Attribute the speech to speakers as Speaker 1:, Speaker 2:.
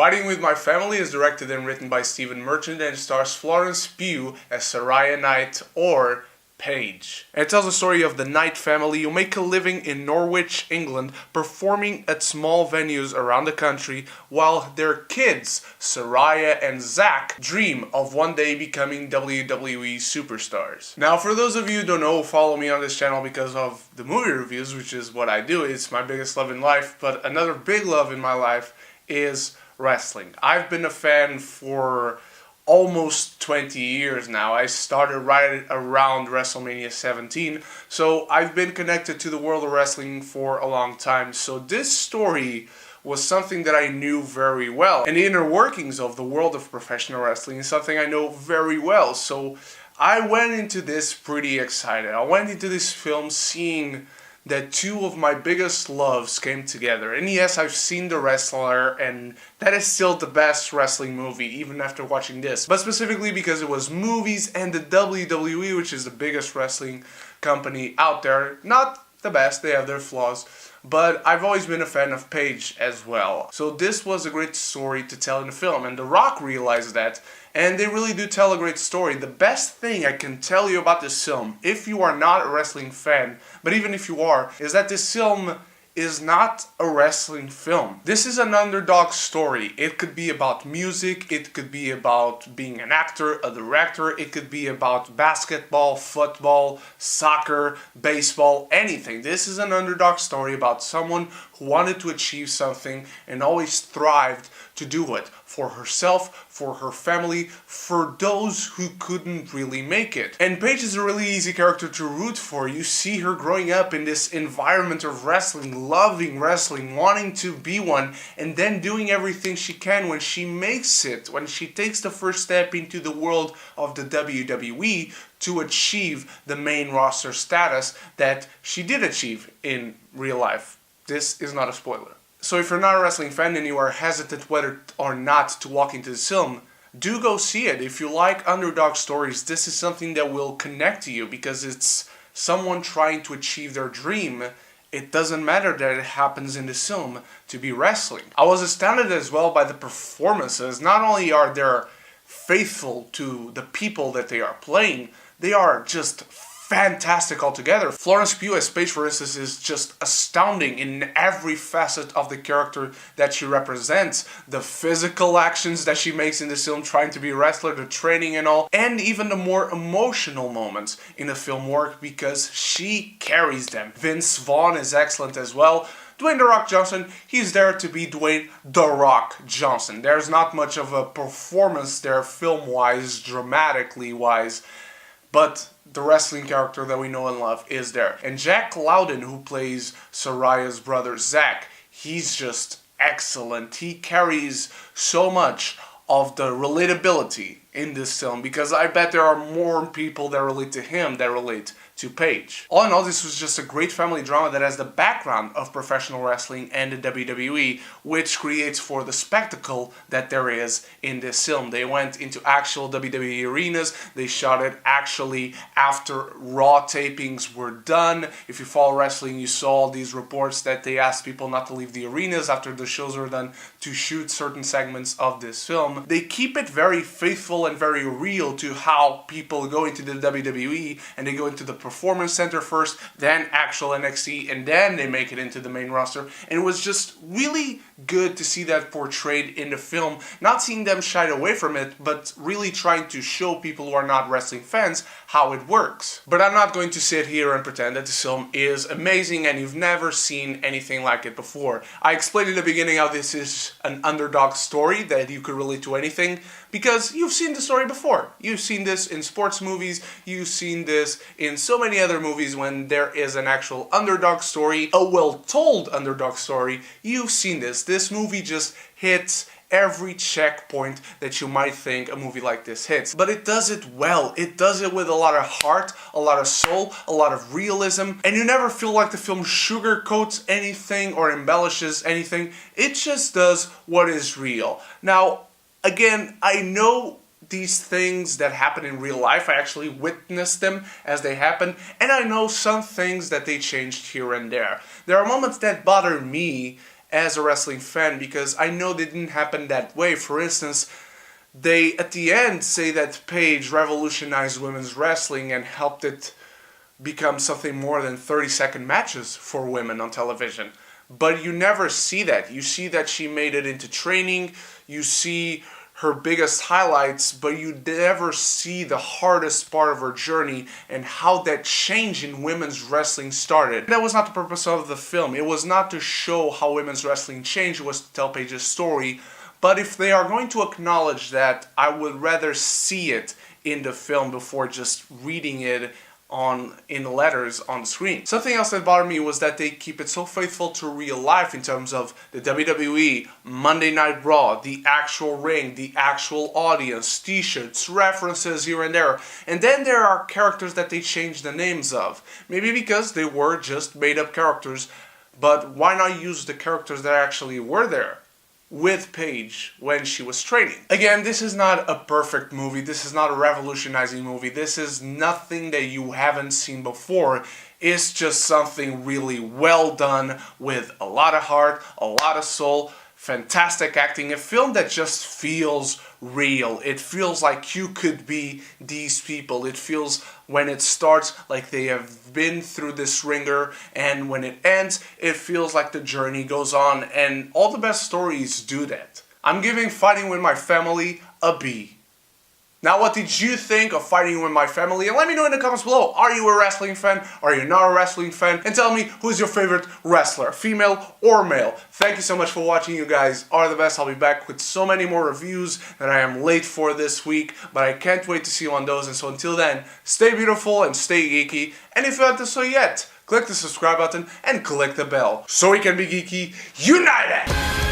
Speaker 1: Fighting with My Family is directed and written by Stephen Merchant and stars Florence Pugh as Soraya Knight or Paige. And it tells the story of the Knight family who make a living in Norwich, England, performing at small venues around the country while their kids, Soraya and Zach, dream of one day becoming WWE superstars. Now, for those of you who don't know, follow me on this channel because of the movie reviews, which is what I do. It's my biggest love in life, but another big love in my life is wrestling. I've been a fan for almost 20 years now. I started right around WrestleMania 17, so I've been connected to the world of wrestling for a long time. So this story was something that I knew very well, and the inner workings of the world of professional wrestling is something I know very well. So I went into this pretty excited. I went into this film seeing that two of my biggest loves came together. And yes, I've seen The Wrestler, and that is still the best wrestling movie, even after watching this. But specifically because it was movies and the WWE, which is the biggest wrestling company out there. Not the best, they have their flaws. But I've always been a fan of Paige as well. So this was a great story to tell in the film, and The Rock realized that, and they really do tell a great story. The best thing I can tell you about this film, if you are not a wrestling fan, but even if you are, is that this film is not a wrestling film. This is an underdog story. It could be about music, it could be about being an actor, a director, it could be about basketball, football, soccer, baseball, anything. This is an underdog story about someone who wanted to achieve something and always thrived to do it for herself, for her family, for those who couldn't really make it. And Paige is a really easy character to root for. You see her growing up in this environment of wrestling, loving wrestling, wanting to be one, and then doing everything she can when she makes it, when she takes the first step into the world of the WWE to achieve the main roster status that she did achieve in real life. This is not a spoiler. So if you're not a wrestling fan and you are hesitant whether or not to walk into this film, do go see it. If you like underdog stories, this is something that will connect to you because it's someone trying to achieve their dream. It doesn't matter that it happens in this film to be wrestling. I was astounded as well by the performances. Not only are they faithful to the people that they are playing, they are just fantastic altogether. Florence Pugh as Paige, for instance, is just astounding in every facet of the character that she represents. The physical actions that she makes in this film, trying to be a wrestler, the training and all, and even the more emotional moments in the film work because she carries them. Vince Vaughn is excellent as well. Dwayne "The Rock" Johnson, he's there to be Dwayne "The Rock" Johnson. There's not much of a performance there film-wise, dramatically-wise, but the wrestling character that we know and love is there. And Jack Lowden, who plays Soraya's brother Zach, he's just excellent. He carries so much of the relatability in this film because I bet there are more people that relate to him that relate to Paige. All in all, this was just a great family drama that has the background of professional wrestling and the WWE, which creates for the spectacle that there is in this film. They went into actual WWE arenas, they shot it actually after Raw tapings were done. If you follow wrestling, you saw all these reports that they asked people not to leave the arenas after the shows were done to shoot certain segments of this film. They keep it very faithful and very real to how people go into the WWE, and they go into the Performance Center first, then actual NXT, and then they make it into the main roster. And it was just really good to see that portrayed in the film, not seeing them shy away from it, but really trying to show people who are not wrestling fans how it works. But I'm not going to sit here and pretend that this film is amazing and you've never seen anything like it before. I explained in the beginning how this is an underdog story, that you could relate to anything, because you've seen the story before. You've seen this in sports movies, you've seen this in so many other movies when there is an actual underdog story, a well-told underdog story. You've seen this. This movie just hits every checkpoint that you might think a movie like this hits. But it does it well. It does it with a lot of heart, a lot of soul, a lot of realism, and you never feel like the film sugarcoats anything or embellishes anything. It just does what is real. Now, again, I know these things that happen in real life. I actually witnessed them as they happen, and I know some things that they changed here and there. There are moments that bother me as a wrestling fan, because I know they didn't happen that way. For instance, they at the end say that Paige revolutionized women's wrestling and helped it become something more than 30-second matches for women on television. But you never see that. You see that she made it into training, you see her biggest highlights, but you never see the hardest part of her journey and how that change in women's wrestling started. That was not the purpose of the film. It was not to show how women's wrestling changed, it was to tell Paige's story. But if they are going to acknowledge that, I would rather see it in the film before just reading it in letters on screen. Something else that bothered me was that they keep it so faithful to real life in terms of the WWE, Monday Night Raw, the actual ring, the actual audience, t-shirts, references here and there. And then there are characters that they change the names of. Maybe because they were just made up characters, but why not use the characters that actually were there with Paige when she was training? Again, this is not a perfect movie, this is not a revolutionizing movie, this is nothing that you haven't seen before. It's just something really well done with a lot of heart, a lot of soul, fantastic acting, a film that just feels real. It feels like you could be these people. It feels, when it starts, like they have been through this ringer, and when it ends, it feels like the journey goes on, and all the best stories do that. I'm giving Fighting With My Family a B. Now, what did you think of Fighting With My Family? And let me know in the comments below. Are you a wrestling fan? Are you not a wrestling fan? And tell me, who's your favorite wrestler, female or male? Thank you so much for watching. You guys are the best. I'll be back with so many more reviews that I am late for this week, but I can't wait to see you on those. And so until then, stay beautiful and stay geeky. And if you haven't done so yet, click the subscribe button and click the bell so we can be geeky united!